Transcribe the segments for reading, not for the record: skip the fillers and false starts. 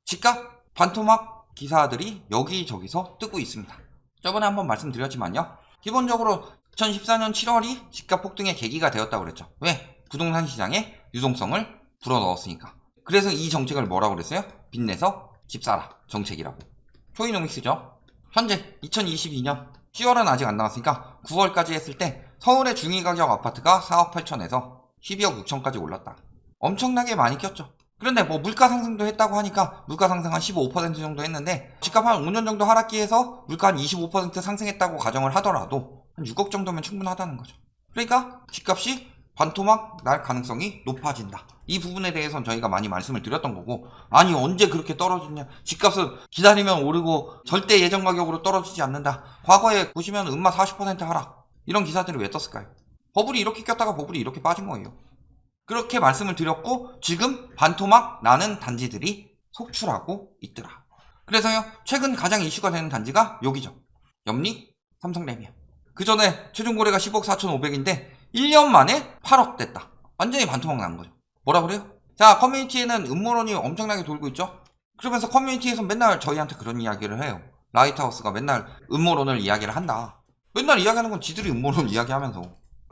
집값 반토막 기사들이 여기저기서 뜨고 있습니다. 저번에 한번 말씀드렸지만요. 기본적으로 2014년 7월이 집값 폭등의 계기가 되었다고 그랬죠. 왜? 부동산 시장에 유동성을 불어넣었으니까. 그래서 이 정책을 뭐라고 그랬어요? 빚내서 집 사라 정책이라고. 초이노믹스죠. 현재 2022년 10월은 아직 안 나왔으니까 9월까지 했을 때 서울의 중위가격 아파트가 4억 8천에서 12억 6천까지 올랐다. 엄청나게 많이 꼈죠. 그런데 뭐 물가 상승도 했다고 하니까 물가 상승 한 15% 정도 했는데 집값 한 5년 정도 하락기에서 물가 한 25% 상승했다고 가정을 하더라도 한 6억 정도면 충분하다는 거죠. 그러니까 집값이 반토막 날 가능성이 높아진다. 이 부분에 대해서는 저희가 많이 말씀을 드렸던 거고, 아니 언제 그렇게 떨어지냐, 집값은 기다리면 오르고 절대 예전 가격으로 떨어지지 않는다. 과거에 보시면 음마 40% 하락, 이런 기사들이 왜 떴을까요? 버블이 이렇게 꼈다가 버블이 이렇게 빠진 거예요. 그렇게 말씀을 드렸고 지금 반토막 나는 단지들이 속출하고 있더라. 그래서요, 최근 가장 이슈가 되는 단지가 여기죠. 염리 삼성레미안. 그 전에 최종 거래가 10억 4,500인데 1년 만에 8억 됐다. 완전히 반토막 난 거죠. 뭐라 그래요? 자, 커뮤니티에는 음모론이 엄청나게 돌고 있죠. 그러면서 커뮤니티에서 맨날 저희한테 그런 이야기를 해요. 라이트하우스가 맨날 음모론을 이야기를 한다. 맨날 이야기하는 건 지들이 음모론 이야기하면서.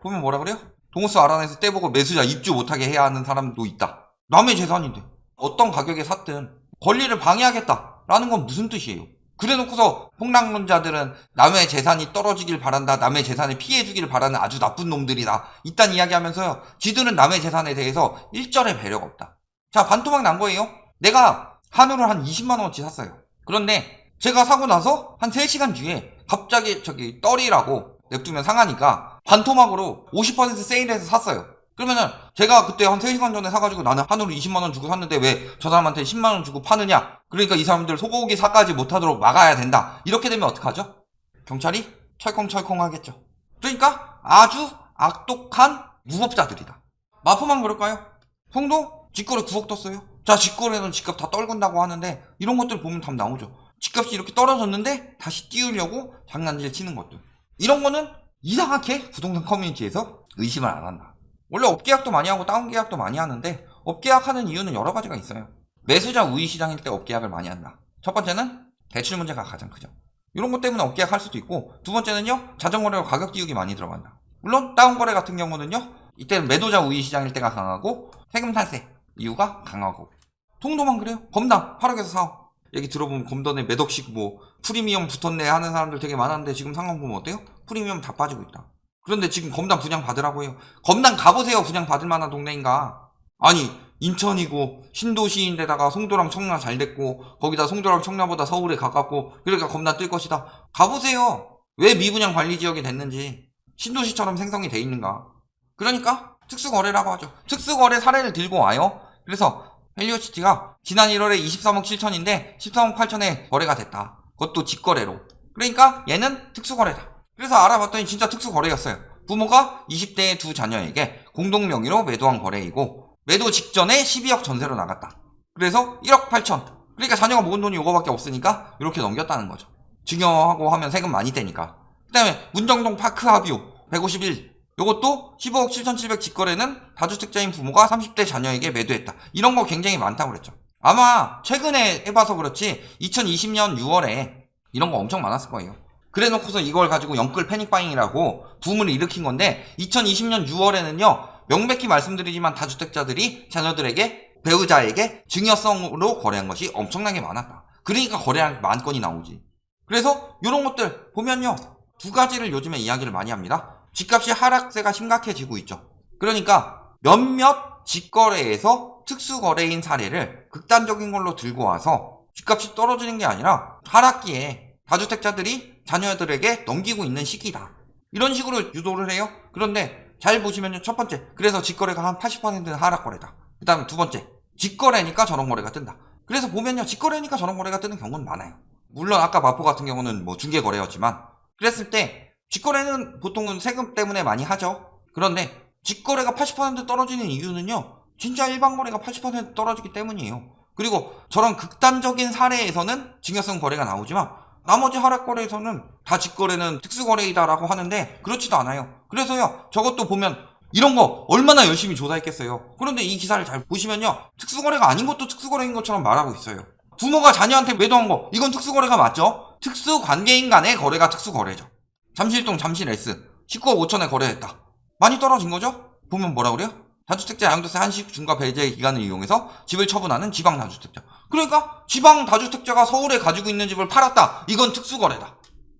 보면 뭐라 그래요? 동호수 알아내서 떼보고 매수자 입주 못하게 해야 하는 사람도 있다. 남의 재산인데 어떤 가격에 샀든 권리를 방해하겠다라는 건 무슨 뜻이에요? 그래놓고서 폭락론자들은 남의 재산이 떨어지길 바란다, 남의 재산을 피해주길 바라는 아주 나쁜 놈들이다, 이딴 이야기하면서요, 지들은 남의 재산에 대해서 일절의 배려가 없다. 자, 반토막 난 거예요. 내가 한우를 한 20만원어치 샀어요. 그런데 제가 사고 나서 한 3시간 뒤에 갑자기 떨이라고 냅두면 상하니까 반토막으로 50% 세일해서 샀어요. 그러면은 제가 그때 한 3시간 전에 사가지고 나는 한우를 20만원 주고 샀는데 왜 저 사람한테 10만원 주고 파느냐? 그러니까 이 사람들 소고기 사까지 못하도록 막아야 된다. 이렇게 되면 어떡하죠? 경찰이 철컹철컹 하겠죠. 그러니까 아주 악독한 무법자들이다. 마포만 그럴까요? 송도 직거래 9억 떴어요. 자, 직거래는 집값 다 떨군다고 하는데 이런 것들 보면 답 나오죠. 집값이 이렇게 떨어졌는데 다시 띄우려고 장난질 치는 것들. 이런 거는 이상하게 부동산 커뮤니티에서 의심을 안 한다. 원래 업계약도 많이 하고 다운계약도 많이 하는데 업계약하는 이유는 여러 가지가 있어요. 매수자 우위 시장일 때 업계약을 많이 한다. 첫 번째는 대출 문제가 가장 크죠. 이런 것 때문에 업계약 할 수도 있고, 두 번째는요, 자전거래로 가격 띄우기 많이 들어간다. 물론 다운거래 같은 경우는요, 이때는 매도자 우위 시장일 때가 강하고 세금 탈세 이유가 강하고. 송도만 그래요. 검단 8억에서 4억. 얘기 들어보면 검단에 몇 억씩 뭐 프리미엄 붙었네 하는 사람들 되게 많았는데 지금 상황 보면 어때요? 프리미엄 다 빠지고 있다. 그런데 지금 검단 분양 받으라고 해요. 검단 가보세요. 분양 받을 만한 동네인가. 아니 인천이고 신도시인데다가 송도랑 청라 잘 됐고 거기다 송도랑 청라보다 서울에 가깝고 그러니까 검단 뜰 것이다. 가보세요. 왜 미분양 관리지역이 됐는지. 신도시처럼 생성이 돼 있는가. 그러니까 특수거래라고 하죠. 특수거래 사례를 들고 와요. 그래서 헬리오시티가 지난 1월에 23억 7천인데 13억 8천에 거래가 됐다. 그것도 직거래로. 그러니까 얘는 특수거래다. 그래서 알아봤더니 진짜 특수거래였어요. 부모가 20대의 두 자녀에게 공동명의로 매도한 거래이고 매도 직전에 12억 전세로 나갔다. 그래서 1억 8천. 그러니까 자녀가 모은 돈이 이거밖에 없으니까 이렇게 넘겼다는 거죠. 증여하고 하면 세금 많이 떼니까. 그 다음에 문정동 파크하비오 151. 요것도 15억 7,700 직거래는 다주택자인 부모가 30대 자녀에게 매도했다. 이런 거 굉장히 많다고 그랬죠. 아마 최근에 해봐서 그렇지 2020년 6월에 이런 거 엄청 많았을 거예요. 그래 놓고서 이걸 가지고 영끌 패닉바잉이라고 붐을 일으킨 건데 2020년 6월에는요 명백히 말씀드리지만 다주택자들이 자녀들에게 배우자에게 증여성으로 거래한 것이 엄청나게 많았다. 그러니까 거래한 만 건이 나오지. 그래서 이런 것들 보면요 두 가지를 요즘에 이야기를 많이 합니다. 집값이 하락세가 심각해지고 있죠. 그러니까 몇몇 직거래에서 특수거래인 사례를 극단적인 걸로 들고 와서 집값이 떨어지는 게 아니라 하락기에 다주택자들이 자녀들에게 넘기고 있는 시기다. 이런 식으로 유도를 해요. 그런데 잘 보시면요. 첫 번째, 그래서 직거래가 한 80%는 하락거래다. 그 다음에 두 번째, 직거래니까 저런 거래가 뜬다. 그래서 보면요. 직거래니까 저런 거래가 뜨는 경우는 많아요. 물론 아까 마포 같은 경우는 뭐 중개거래였지만 그랬을 때 직거래는 보통은 세금 때문에 많이 하죠. 그런데 직거래가 80% 떨어지는 이유는요. 진짜 일반 거래가 80% 떨어지기 때문이에요. 그리고 저런 극단적인 사례에서는 증여성 거래가 나오지만 나머지 하락거래에서는 다 직거래는 특수거래이다라고 하는데 그렇지도 않아요. 그래서요. 저것도 보면 이런 거 얼마나 열심히 조사했겠어요. 그런데 이 기사를 잘 보시면요, 특수거래가 아닌 것도 특수거래인 것처럼 말하고 있어요. 부모가 자녀한테 매도한 거, 이건 특수거래가 맞죠? 특수관계인 간의 거래가 특수거래죠. 잠실동 잠실 S 19억 5천에 거래했다. 많이 떨어진 거죠? 보면 뭐라 그래요? 다주택자 양도세 한식 중과 배제 기간을 이용해서 집을 처분하는 지방 다주택자. 그러니까 지방 다주택자가 서울에 가지고 있는 집을 팔았다. 이건 특수거래다.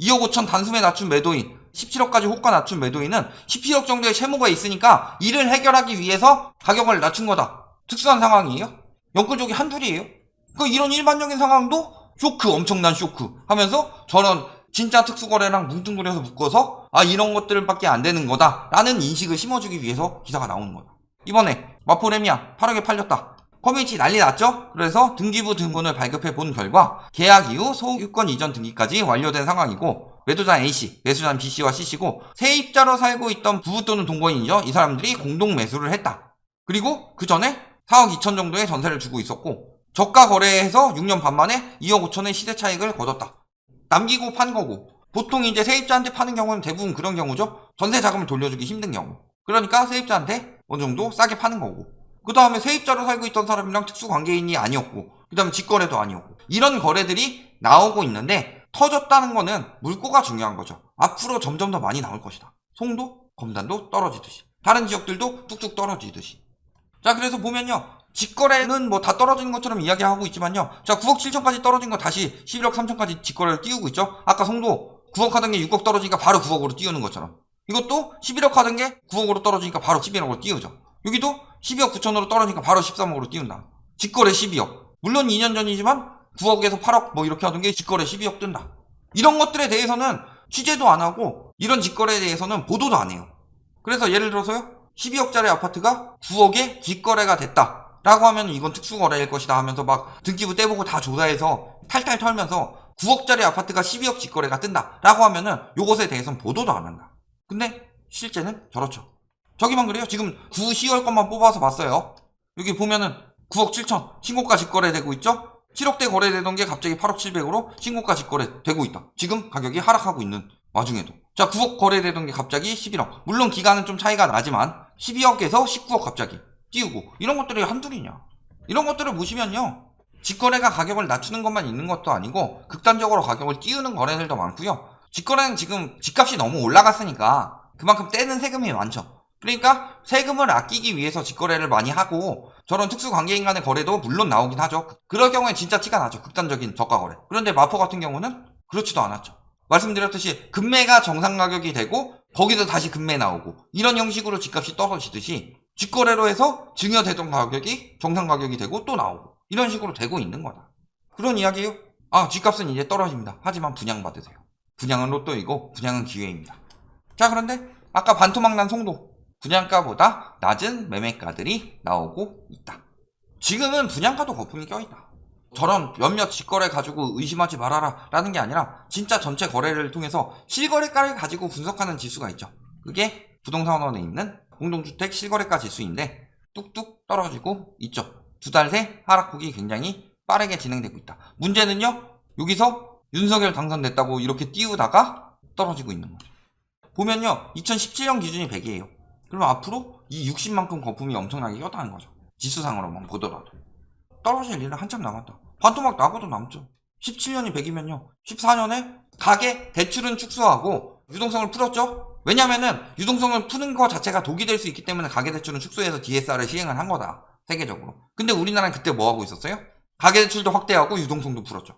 2억 5천 단숨에 낮춘 매도인, 17억까지 호가 낮춘 매도인은 17억 정도의 채무가 있으니까 이를 해결하기 위해서 가격을 낮춘 거다. 특수한 상황이에요? 영끌족이 한둘이에요? 이런 일반적인 상황도 쇼크, 엄청난 쇼크 하면서 저런 진짜 특수거래랑 뭉뚱그려서 묶어서 이런 것들밖에 안 되는 거다 라는 인식을 심어주기 위해서 기사가 나오는 거다. 이번에 마포레미안 8억에 팔렸다. 커뮤니티 난리 났죠? 그래서 등기부 등본을 발급해 본 결과 계약 이후 소유권 이전 등기까지 완료된 상황이고, 매도자 A씨, 매수자는 B씨와 C씨고 세입자로 살고 있던 부부 또는 동거인이죠. 이 사람들이 공동 매수를 했다. 그리고 그 전에 4억 2천 정도의 전세를 주고 있었고, 저가 거래해서 6년 반 만에 2억 5천의 시세 차익을 거뒀다. 남기고 판 거고, 보통 이제 세입자한테 파는 경우는 대부분 그런 경우죠. 전세 자금을 돌려주기 힘든 경우. 그러니까 세입자한테 어느 정도 싸게 파는 거고, 그 다음에 세입자로 살고 있던 사람이랑 특수관계인이 아니었고, 그 다음에 직거래도 아니었고, 이런 거래들이 나오고 있는데 터졌다는 거는 물꼬가 중요한 거죠. 앞으로 점점 더 많이 나올 것이다. 송도, 검단도 떨어지듯이, 다른 지역들도 뚝뚝 떨어지듯이. 자, 그래서 보면요, 직거래는 뭐 다 떨어지는 것처럼 이야기하고 있지만요, 자, 9억 7천까지 떨어진 거 다시 11억 3천까지 직거래를 띄우고 있죠. 아까 송도 9억 하던 게 6억 떨어지니까 바로 9억으로 띄우는 것처럼, 이것도 11억 하던 게 9억으로 떨어지니까 바로 11억으로 띄우죠. 여기도 12억 9천으로 떨어지니까 바로 13억으로 띄운다. 직거래 12억. 물론 2년 전이지만 9억에서 8억 뭐 이렇게 하던 게 직거래 12억 뜬다. 이런 것들에 대해서는 취재도 안 하고, 이런 직거래에 대해서는 보도도 안 해요. 그래서 예를 들어서요, 12억짜리 아파트가 9억에 직거래가 됐다 라고 하면 이건 특수거래일 것이다 하면서 막 등기부 떼보고 다 조사해서 탈탈 털면서 9억짜리 아파트가 12억 직거래가 뜬다 라고 하면은 요것에 대해서는 보도도 안 한다. 근데 실제는 저렇죠. 저기만 그래요. 지금 9, 10월 것만 뽑아서 봤어요. 여기 보면은 9억 7천 신고가 직거래되고 있죠. 7억대 거래되던 게 갑자기 8억 7백으로 신고가 직거래되고 있다. 지금 가격이 하락하고 있는 와중에도. 자, 9억 거래되던 게 갑자기 11억. 물론 기간은 좀 차이가 나지만 12억에서 19억 갑자기 띄우고, 이런 것들이 한둘이냐. 이런 것들을 보시면요, 직거래가 가격을 낮추는 것만 있는 것도 아니고 극단적으로 가격을 띄우는 거래들도 많고요. 직거래는 지금 집값이 너무 올라갔으니까 그만큼 떼는 세금이 많죠. 그러니까 세금을 아끼기 위해서 직거래를 많이 하고, 저런 특수관계인 간의 거래도 물론 나오긴 하죠. 그럴 경우에 진짜 티가 나죠. 극단적인 저가 거래. 그런데 마포 같은 경우는 그렇지도 않았죠. 말씀드렸듯이 급매가 정상 가격이 되고 거기서 다시 급매 나오고, 이런 형식으로 집값이 떨어지듯이 직거래로 해서 증여되던 가격이 정상 가격이 되고 또 나오고, 이런 식으로 되고 있는 거다. 그런 이야기예요. 집값은 이제 떨어집니다. 하지만 분양받으세요. 분양은 로또이고 분양은 기회입니다. 자, 그런데 아까 반토막 난 송도, 분양가보다 낮은 매매가들이 나오고 있다. 지금은 분양가도 거품이 껴있다. 저런 몇몇 직거래 가지고 의심하지 말아라 라는 게 아니라 진짜 전체 거래를 통해서 실거래가를 가지고 분석하는 지수가 있죠. 그게 부동산원에 있는 공동주택 실거래가 지수인데 뚝뚝 떨어지고 있죠. 두 달 새 하락폭이 굉장히 빠르게 진행되고 있다. 문제는요, 여기서 윤석열 당선됐다고 이렇게 띄우다가 떨어지고 있는 거죠. 보면요, 2017년 기준이 100이에요. 그럼 앞으로 이 60만큼 거품이 엄청나게 껴다는 거죠. 지수상으로만 보더라도. 떨어질 일은 한참 남았다. 반토막 나고도 남죠. 17년이 100이면요, 14년에 가계 대출은 축소하고 유동성을 풀었죠. 왜냐면은 유동성을 푸는 거 자체가 독이 될 수 있기 때문에 가계대출은 축소해서 DSR을 시행을 한 거다, 세계적으로. 근데 우리나라는 그때 뭐 하고 있었어요? 가계대출도 확대하고 유동성도 풀었죠.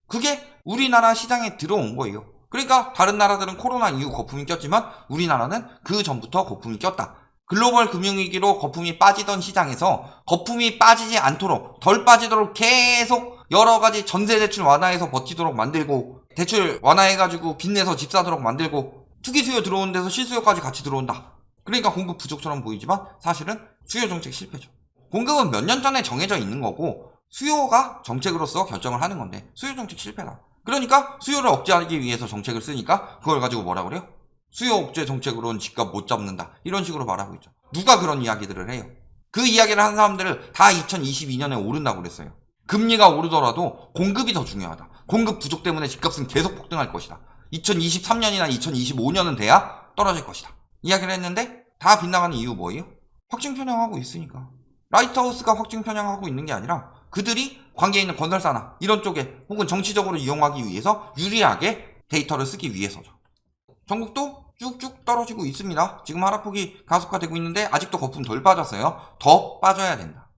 그게 우리나라 시장에 들어온 거예요. 그러니까 다른 나라들은 코로나 이후 거품이 꼈지만 우리나라는 그 전부터 거품이 꼈다. 글로벌 금융위기로 거품이 빠지던 시장에서 거품이 빠지지 않도록, 덜 빠지도록 계속 여러가지 전세대출 완화해서 버티도록 만들고, 대출 완화해가지고 빚내서 집 사도록 만들고, 투기 수요 들어오는 데서 실수요까지 같이 들어온다. 그러니까 공급 부족처럼 보이지만 사실은 수요 정책 실패죠. 공급은 몇 년 전에 정해져 있는 거고 수요가 정책으로서 결정을 하는 건데 수요 정책 실패다. 그러니까 수요를 억제하기 위해서 정책을 쓰니까 그걸 가지고 뭐라 그래요? 수요 억제 정책으로는 집값 못 잡는다, 이런 식으로 말하고 있죠. 누가 그런 이야기들을 해요? 그 이야기를 하는 사람들을 다 2022년에 오른다고 그랬어요. 금리가 오르더라도 공급이 더 중요하다. 공급 부족 때문에 집값은 계속 폭등할 것이다. 2023년이나 2025년은 돼야 떨어질 것이다. 이야기를 했는데 다 빗나가는 이유 뭐예요? 확증 편향하고 있으니까. 라이트하우스가 확증 편향하고 있는 게 아니라 그들이 관계에 있는 건설사나 이런 쪽에 혹은 정치적으로 이용하기 위해서 유리하게 데이터를 쓰기 위해서죠. 전국도 쭉쭉 떨어지고 있습니다. 지금 하락폭이 가속화되고 있는데 아직도 거품 덜 빠졌어요. 더 빠져야 된다.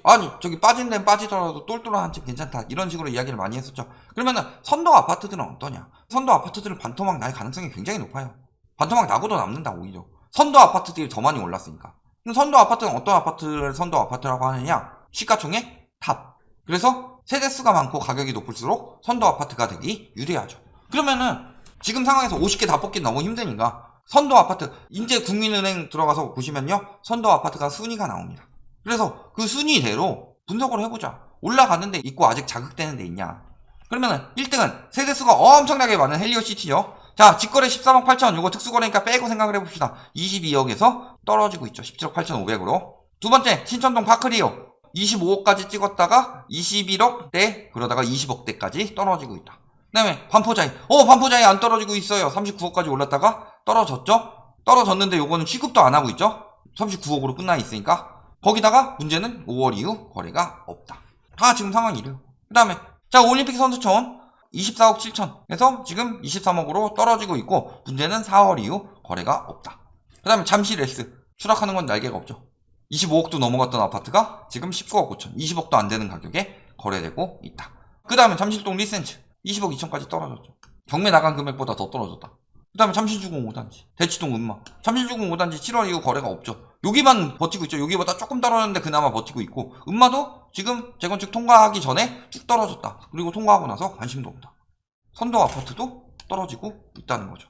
아니 저기 빠진 데는 빠지더라도 똘똘한 집 괜찮다 이런 식으로 이야기를 많이 했었죠. 그러면은 선도 아파트들은 어떠냐? 선도 아파트들은 반토막 날 가능성이 굉장히 높아요. 반토막 나고도 남는다 오히려. 선도 아파트들이 더 많이 올랐으니까. 그럼 선도 아파트는 어떤 아파트를 선도 아파트라고 하느냐? 시가총액 탑. 그래서 세대수가 많고 가격이 높을수록 선도 아파트가 되기 유리하죠. 그러면은 지금 상황에서 50개 다 뽑기 너무 힘드니까 선도 아파트 이제 국민은행 들어가서 보시면요 선도 아파트가 순위가 나옵니다. 그래서 그 순위대로 분석을 해보자. 올라가는 데 있고 아직 자극되는 데 있냐. 그러면은 1등은 세대수가 엄청나게 많은 헬리오시티죠. 자 직거래 13억 8천 요거 특수거래니까 빼고 생각을 해봅시다. 22억에서 떨어지고 있죠. 17억 8,500으로. 두 번째 신천동 파크리오 25억까지 찍었다가 21억대 그러다가 20억대까지 떨어지고 있다. 그 다음에 반포자이 반포자이 안 떨어지고 있어요. 39억까지 올랐다가 떨어졌죠. 떨어졌는데 요거는 취급도 안 하고 있죠. 39억으로 끝나 있으니까. 거기다가 문제는 5월 이후 거래가 없다. 다 지금 상황이 이래요. 그 다음에 자 올림픽 선수촌 24억 7천에서 지금 23억으로 떨어지고 있고 문제는 4월 이후 거래가 없다. 그 다음에 잠실 S 추락하는 건 날개가 없죠. 25억도 넘어갔던 아파트가 지금 19억 5천 20억도 안 되는 가격에 거래되고 있다. 그 다음에 잠실동 리센츠 20억 2천까지 떨어졌죠. 경매 나간 금액보다 더 떨어졌다. 그 다음에 잠실주공 5단지 대치동 음마 잠실주공 5단지 7월 이후 거래가 없죠. 여기만 버티고 있죠. 여기보다 조금 떨어졌는데 그나마 버티고 있고 음마도 지금 재건축 통과하기 전에 쭉 떨어졌다. 그리고 통과하고 나서 관심도 없다. 선도 아파트도 떨어지고 있다는 거죠.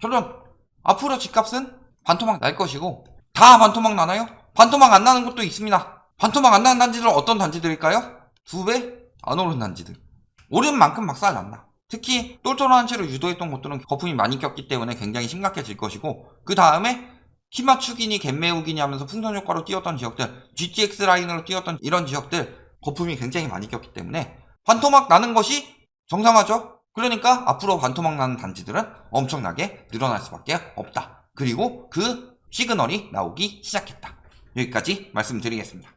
결론 앞으로 집값은 반토막 날 것이고 다 반토막 나나요? 반토막 안 나는 곳도 있습니다. 반토막 안 나는 단지들은 어떤 단지들일까요? 2배 안 오른 단지들. 오른 만큼 막살 난다. 특히 똘똘한 채로 유도했던 곳들은 거품이 많이 꼈기 때문에 굉장히 심각해질 것이고 그 다음에 키 맞추기니 갭 메우기니 하면서 풍선 효과로 뛰었던 지역들 GTX 라인으로 뛰었던 이런 지역들 거품이 굉장히 많이 꼈기 때문에 반토막 나는 것이 정상하죠. 그러니까 앞으로 반토막 나는 단지들은 엄청나게 늘어날 수밖에 없다. 그리고 그 시그널이 나오기 시작했다. 여기까지 말씀드리겠습니다.